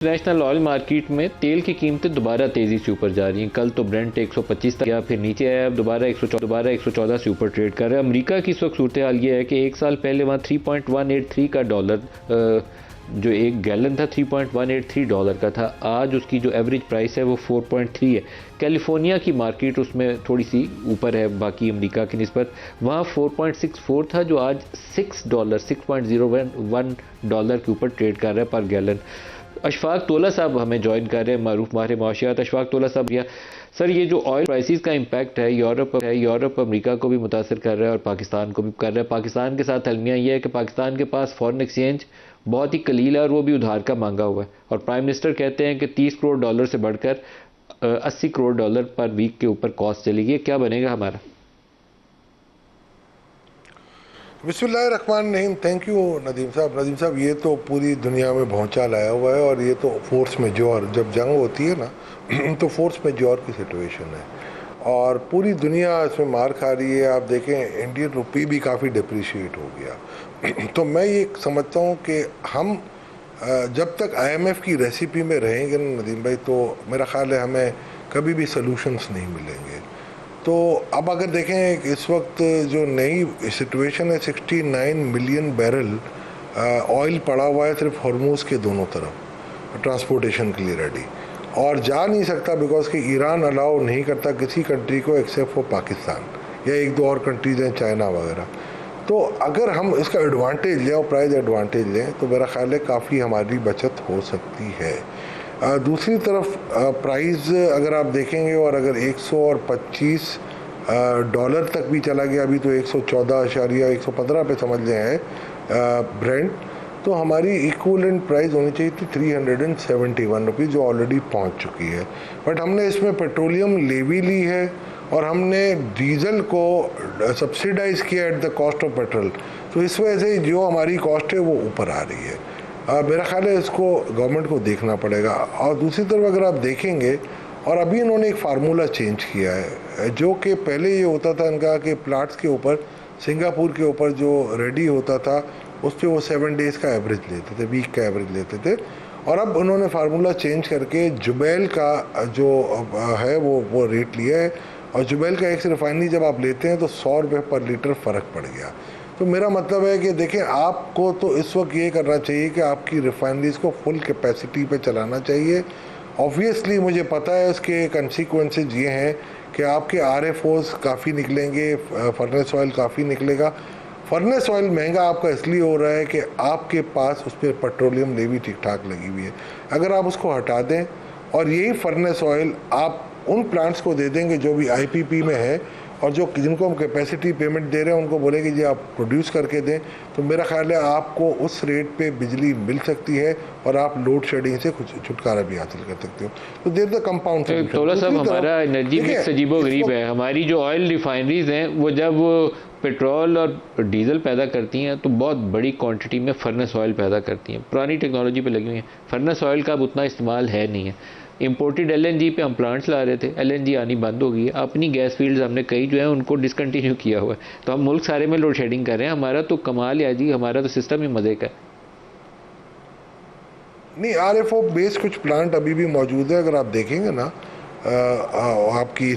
International oil market में तेल की कीमतें दोबारा तेजी से ऊपर जा रही हैं। कल तो ब्रेंट 125 तक गया, फिर नीचे आया, अब दोबारा 114 से ऊपर ट्रेड कर रहा है। अमेरिका की इस वक्त सूरत हाल ये है कि एक साल पहले वहाँ 3.183 का डॉलर, जो एक गैलन था 3.183 डॉलर का था, आज उसकी जो एवरेज प्राइस है वो 4.3 है। कैलिफोर्निया की मार्केट उसमें थोड़ी सी ऊपर है बाकी अमेरिका की निस्बत, वहाँ 4.64 था जो आज $6.01 डॉलर के ऊपर ट्रेड कर रहा है पर गैलन। अशफाक तोला साहब हमें ज्वाइन कर रहे हैं, मारूफ माहिर माशियात। अशफाक तोला साहब, सर ये जो ऑयल प्राइसेस का इम्पैक्ट है यूरोप अमेरिका को भी मुतासर कर रहा है और पाकिस्तान को भी कर रहा है। पाकिस्तान के साथ अलमिया ये है कि पाकिस्तान के पास फॉरेन एक्सचेंज बहुत ही कलील है और वो भी उधार का मांगा हुआ है, और प्राइम मिनिस्टर कहते हैं कि 30 करोड़ डॉलर से बढ़कर 80 करोड़ डॉलर पर वीक के ऊपर कॉस्ट चली गई। क्या बनेगा हमारा? बिस्मिल्लाहिर्रहमानिर्रहीम। थैंक यू नदीम साहब। नदीम साहब, ये तो पूरी दुनिया में भौचाल आया हुआ है और ये तो फोर्स मेजोर, जब जंग होती है ना तो फोर्स मेजोर की सिचुएशन है और पूरी दुनिया इसमें मार खा रही है। आप देखें इंडियन रुपी भी काफ़ी डिप्रिशिएट हो गया तो मैं ये समझता हूँ कि हम जब तक IMF की रेसिपी में रहेंगे ना नदीम भाई, तो मेरा ख्याल है हमें कभी भी सलूशंस नहीं मिलेंगे। तो अब अगर देखें इस वक्त जो नई सिचुएशन है, 69 मिलियन बैरल ऑयल पड़ा हुआ है सिर्फ हॉर्मूज के दोनों तरफ ट्रांसपोर्टेशन के लिए रेडी, और जा नहीं सकता बिकॉज कि ईरान अलाउ नहीं करता किसी कंट्री को एक्सेप्ट फॉर पाकिस्तान या एक दो और कंट्रीज हैं, चाइना वगैरह। तो अगर हम इसका एडवांटेज लें और प्राइस एडवांटेज लें तो मेरा ख्याल है काफ़ी हमारी बचत हो सकती है। दूसरी तरफ प्राइस अगर आप देखेंगे और अगर 125 डॉलर तक भी चला गया, अभी तो 114.115 पे समझ लें है ब्रेंट, तो हमारी इक्वलेंट प्राइस होनी चाहिए थी 371 रुपीज़, जो ऑलरेडी पहुंच चुकी है। बट हमने इसमें पेट्रोलियम लेवी ली है और हमने डीजल को सब्सिडाइज किया at the cost of petrol, तो इस वजह से जो हमारी कॉस्ट है वो ऊपर आ रही है। मेरा ख्याल है इसको गवर्नमेंट को देखना पड़ेगा। और दूसरी तरफ अगर आप देखेंगे, और अभी इन्होंने एक फार्मूला चेंज किया है, जो कि पहले ये होता था इनका कि प्लाट्स के ऊपर, सिंगापुर के ऊपर जो रेडी होता था उस पर वो 7 डेज़ का एवरेज लेते थे, वीक का एवरेज लेते थे, और अब उन्होंने फार्मूला चेंज करके जुबैल का जो है वो रेट लिया है, और जुबैल का एक रिफाइनरी जब आप लेते हैं तो 100 रुपये पर लीटर फ़र्क पड़ गया। तो मेरा मतलब है कि देखें, आपको तो इस वक्त ये करना चाहिए कि आपकी रिफाइनरीज को फुल कैपेसिटी पे चलाना चाहिए। ऑब्वियसली मुझे पता है इसके कंसिक्वेंसेज ये हैं कि आपके RFOs काफ़ी निकलेंगे, फर्नेस ऑयल काफ़ी निकलेगा। फर्नेस ऑयल महंगा आपका इसलिए हो रहा है कि आपके पास उस पर पेट्रोलियम लेवी ठीक ठाक लगी हुई है। अगर आप उसको हटा दें और यही फर्नेस ऑयल आप उन प्लांट्स को दे देंगे जो भी IPP में है और जो जिनको हम कैपेसिटी पेमेंट दे रहे हैं उनको बोलेंगे जी आप प्रोड्यूस करके दें, तो मेरा ख्याल है आपको उस रेट पे बिजली मिल सकती है और आप लोड शेडिंग से कुछ छुटकारा भी हासिल कर सकते हो। तो देर द कंपाउंड तोला साहब, हमारा एनर्जी मिक्स अजीबो गरीब है। हमारी जो ऑयल रिफाइनरीज हैं वो जब पेट्रोल और डीजल पैदा करती हैं तो बहुत बड़ी क्वांटिटी में फर्नेस ऑयल पैदा करती हैं, पुरानी टेक्नोलॉजी पे लगी हुई हैं। फर्नेस ऑयल का अब उतना इस्तेमाल है नहीं है। इंपोर्टेड LNG पे हम प्लांट्स ला रहे थे, LNG आनी बंद हो गई है। अपनी गैस फील्ड्स हमने कई जो है उनको डिसकंटिन्यू किया हुआ है, तो हम मुल्क सारे में लोड शेडिंग कर रहे हैं। हमारा तो कमाल है जी, हमारा तो सिस्टम ही मजे का है। नहीं, RFO बेस कुछ प्लांट अभी भी मौजूद है। अगर आप देखेंगे ना आपकी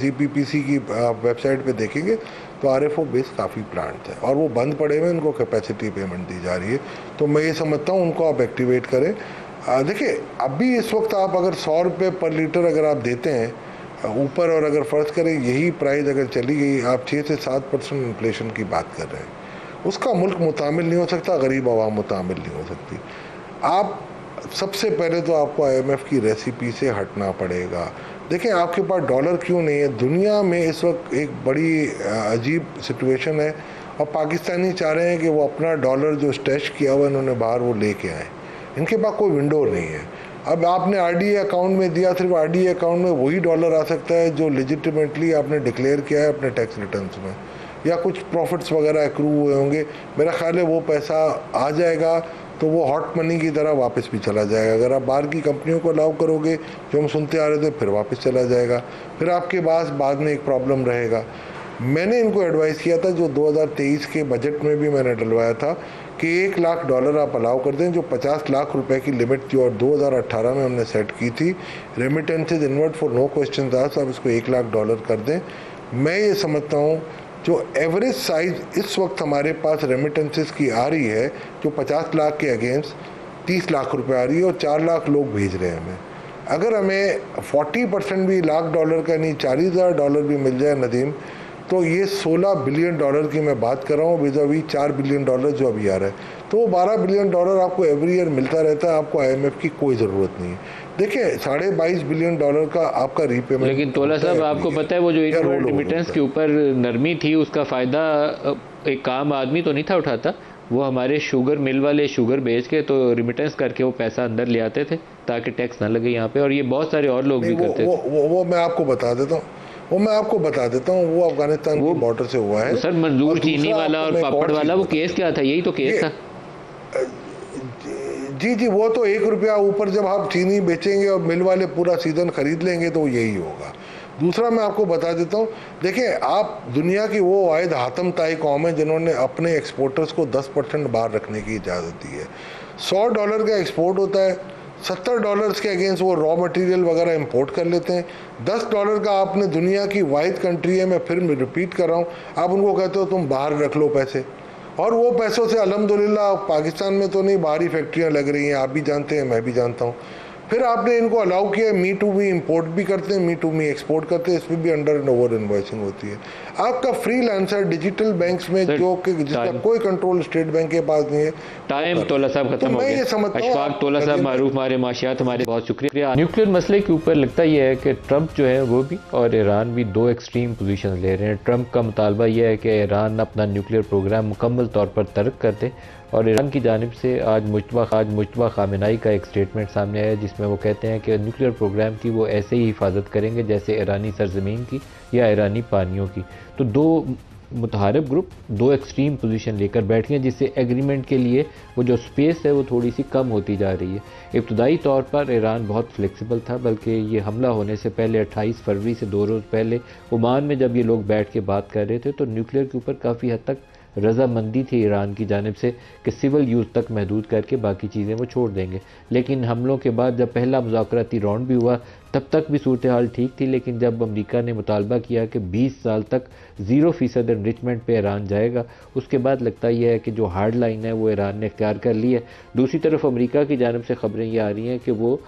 CPPC की वेबसाइट पे देखेंगे तो RFO बेस काफ़ी प्लांट है और वो बंद पड़े हुए, उनको कैपेसिटी पेमेंट दी जा रही है। तो मैं ये समझता हूँ उनको आप एक्टिवेट करें। देखिए, अभी इस वक्त आप अगर 100 रुपये पर लीटर अगर आप देते हैं ऊपर, और अगर फ़र्ज़ करें यही प्राइस अगर चली गई, आप 6 से 7% इन्फ्लेशन की बात कर रहे हैं, उसका मुल्क मुतामिल नहीं हो सकता, गरीब आवाम मुतामिल नहीं हो सकती। आप सबसे पहले तो आपको IMF की रेसिपी से हटना पड़ेगा। देखें, आपके पास डॉलर क्यों नहीं है? दुनिया में इस वक्त एक बड़ी अजीब सिचुएशन है और पाकिस्तानी चाह रहे हैं कि वो अपना डॉलर जो स्टैश किया हुआ इन्होंने बाहर वो लेके आए। इनके पास कोई विंडो नहीं है। अब आपने RDA अकाउंट में दिया, सिर्फ RDA अकाउंट में वही डॉलर आ सकता है जो लेजिटिमेटली आपने डिक्लेयर किया है अपने टैक्स रिटर्न्स में, या कुछ प्रॉफिट्स वगैरह एक्रू हुए होंगे। मेरा ख्याल है वो पैसा आ जाएगा तो वो हॉट मनी की तरह वापस भी चला जाएगा। अगर आप बाहर की कंपनियों को अलाउ करोगे, जो हम सुनते आ रहे थे, फिर वापस चला जाएगा, फिर आपके पास बाद में एक प्रॉब्लम रहेगा। मैंने इनको एडवाइस किया था, जो 2023 के बजट में भी मैंने डलवाया था, कि $1 लाख आप अलाउ कर दें, जो 50 लाख रुपए की लिमिट थी और 2018 में हमने सेट की थी। Remittances inward for no question asked, आप इसको $1 लाख कर दें। मैं ये समझता हूँ जो एवरेज साइज इस वक्त हमारे पास रेमिटेंसेज की आ रही है, जो 50 लाख के अगेंस्ट 30 लाख रुपए आ रही है और 4 लाख लोग भेज रहे हैं हमें। अगर हमें 40% भी $1 लाख का नहीं, $40,000 भी मिल जाए नदीम, तो ये $16 बिलियन की मैं बात कर रहा हूँ, विज़ावी $4 बिलियन जो अभी आ रहा है। तो वो $12 बिलियन आपको एवरी ईयर मिलता रहता है, आपको IMF की कोई ज़रूरत नहीं है। देखिए $22.5 बिलियन का आपका रीपेमेंट। लेकिन तोला साहब, आपको पता है वो जो इनवर्ड रेमिटेंस के ऊपर नरमी थी, उसका फ़ायदा एक आम आदमी तो नहीं था उठाता। वो हमारे शुगर मिल वाले शुगर बेच के तो रिमिटेंस करके वो पैसा अंदर ले आते थे ताकि टैक्स ना लगे यहाँ पे, और ये बहुत सारे और लोग भी करते थे। वो मैं आपको बता देता हूँ, वो अफगानिस्तान की बॉर्डर से हुआ है। सर, मंजूर चीनी वाला और पापड़ वाला, वो केस क्या था? यही तो केस था। जी, वो तो $1 ऊपर जब आप चीनी बेचेंगे और मिल वाले पूरा सीजन खरीद लेंगे तो यही होगा। दूसरा मैं आपको बता देता हूँ, देखिए आप दुनिया की वो वाहिद हातम ताई कौम है जिन्होंने अपने एक्सपोर्टर्स को 10% बाहर रखने की इजाज़त दी है। $100 का एक्सपोर्ट होता है, $70 के अगेंस्ट वो रॉ मटेरियल वगैरह इंपोर्ट कर लेते हैं। $10 का आपने दुनिया की वाहिद कंट्री है, मैं फिर रिपीट कर रहा हूँ, आप उनको कहते हो तुम बाहर रख लो पैसे, और वो पैसों से अल्हम्दुलिल्लाह पाकिस्तान में तो नहीं, बाहरी फैक्ट्रियाँ लग रही हैं, आप भी जानते हैं, मैं भी जानता हूँ। फिर आपने इनको अलाउ किया, मी टू मी इंपोर्ट भी करते हैं, मी टू मी एक्सपोर्ट करते हैं, इसमें भी अंडर एंड ओवर इनवॉइसिंग होती है। आपका फ्रीलांसर डिजिटल बैंक्स में जो कि जिसका कोई कंट्रोल स्टेट बैंक के पास नहीं है। टाइम तोला साहब खत्म हो गया। अशफाक तोला साहब, मारूफ हमारे माशियात, हमारे बहुत शुक्रिया। न्यूक्लियर मसले के ऊपर लगता यह है कि ट्रंप जो है वो भी और ईरान भी दो एक्सट्रीम पोजीशन ले रहे हैं। ट्रंप का मुतालबा यह है कि ईरान अपना न्यूक्लियर प्रोग्राम मुकम्मल तौर पर तर्क कर दे, और ईरान की जानिब से आज मुज्तबा खामेनाई का एक स्टेटमेंट सामने आया जिसमें वो कहते हैं कि न्यूक्लियर प्रोग्राम की वो ऐसे ही हिफाजत करेंगे जैसे ईरानी सरजमीन की या ईरानी पानियों की। तो दो मुतहारिब ग्रुप दो एक्सट्रीम पोजीशन लेकर बैठ गए, जिससे एग्रीमेंट के लिए वो जो स्पेस है वो थोड़ी सी कम होती जा रही है। इब्तदाई तौर पर ईरान बहुत फ्लेक्सिबल था, बल्कि ये हमला होने से पहले 28 फरवरी से 2 रोज़ पहले ओमान में जब ये लोग बैठ के बात कर रहे थे तो न्यूक्लियर के ऊपर काफ़ी हद तक रजामंदी थी ईरान की जानिब से कि सिविल यूज़ तक महदूद करके बाकी चीज़ें वो छोड़ देंगे। लेकिन हमलों के बाद जब पहला मुज़ाकराती राउंड भी हुआ तब तक भी सूरत हाल ठीक थी, लेकिन जब अमेरिका ने मुतालबा किया कि 20 साल तक 0% एनरिचमेंट पे ईरान जाएगा, उसके बाद लगता यह है कि जो हार्ड लाइन है वो ईरान ने इख्तियार कर ली है। दूसरी तरफ अमेरिका की जानिब से ख़बरें ये आ रही हैं कि वो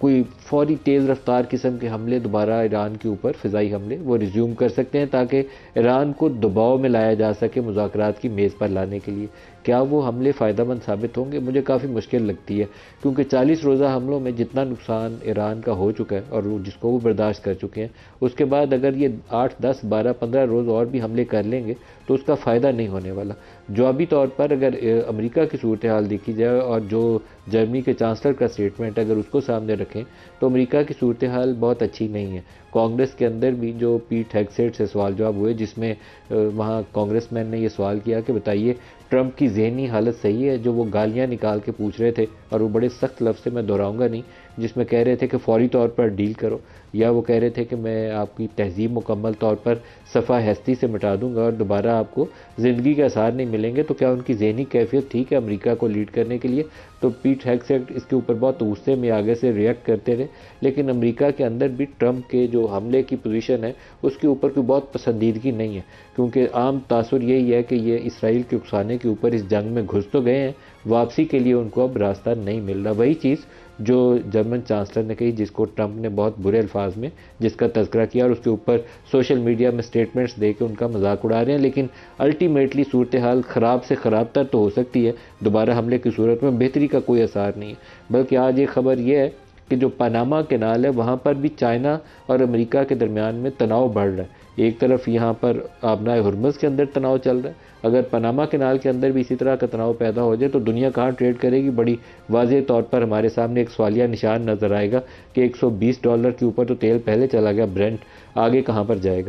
कोई फौरी तेज़ रफ्तार किस्म के हमले दोबारा ईरान के ऊपर फ़िज़ाई हमले वो रिज्यूम कर सकते हैं ताकि ईरान को दबाव में लाया जा सके मुज़ाकरात की मेज़ पर लाने के लिए। क्या वो हमले फ़ायदेमंद साबित होंगे? मुझे काफ़ी मुश्किल लगती है, क्योंकि 40 रोज़ा हमलों में जितना नुकसान ईरान का हो चुका है और जिसको वो बर्दाश्त कर चुके हैं, उसके बाद अगर ये 8, 10, 12, 15 रोज़ और भी हमले कर लेंगे तो उसका फ़ायदा नहीं होने वाला। जवाबी तौर पर अगर अमेरिका की सूरत हाल देखी जाए और जो जर्मनी के चांसलर का स्टेटमेंट अगर उसको सामने रखें तो अमेरिका की सूरत हाल बहुत अच्छी नहीं है। कांग्रेस के अंदर भी जो पीट हेगसेट से सवाल जवाब हुए, जिसमें वहाँ कांग्रेसमैन ने ये सवाल किया कि बताइए ट्रंप की ज़हनी हालत सही है, जो वो गालियाँ निकाल के पूछ रहे थे, और वो बड़े सख्त लफ्ज़ से मैं दोहराऊंगा नहीं, जिसमें कह रहे थे कि फौरी तौर पर डील करो, या वो कह रहे थे कि मैं आपकी तहजीब मुकम्मल तौर पर सफ़ा हस्ती से मिटा दूंगा और दोबारा आपको ज़िंदगी के आसार नहीं मिलेंगे। तो क्या उनकी ज़हनी कैफियत ठीक है अमेरिका को लीड करने के लिए? तो पीट हेगसेट इसके ऊपर बहुत गुस्से में आगे से रिएक्ट करते रहे, लेकिन अमेरिका के अंदर भी ट्रंप के जो हमले की पोजीशन है उसके ऊपर कोई बहुत पसंदीदगी नहीं है, क्योंकि आम तासुर यही है कि ये इसराइल के उकसाने के ऊपर इस जंग में घुस तो गए हैं, वापसी के लिए उनको अब रास्ता नहीं मिल रहा। वही चीज़ जो जर्मन चांसलर ने कही, जिसको ट्रंप ने बहुत बुरे अल्फाज में जिसका तज़किरा किया और उसके ऊपर सोशल मीडिया में स्टेटमेंट्स दे के उनका मजाक उड़ा रहे हैं। लेकिन अल्टीमेटली सूरत हाल ख़राब से ख़राब तर तो हो सकती है, दोबारा हमले की सूरत में बेहतरी का कोई असर नहीं है। बल्कि आज एक ख़बर यह है कि जो पनामा कैनाल है वहाँ पर भी चाइना और अमेरिका के दरमियान में तनाव बढ़ रहा है। एक तरफ यहाँ पर आबनाए हुर्मुज़ के अंदर तनाव चल रहा है, अगर पनामा कैनाल के अंदर भी इसी तरह का तनाव पैदा हो जाए तो दुनिया कहाँ ट्रेड करेगी? बड़ी वाज़ेह तौर पर हमारे सामने एक सवालिया निशान नज़र आएगा कि $120 के ऊपर तो तेल पहले चला गया, ब्रेंट आगे कहाँ पर जाएगा?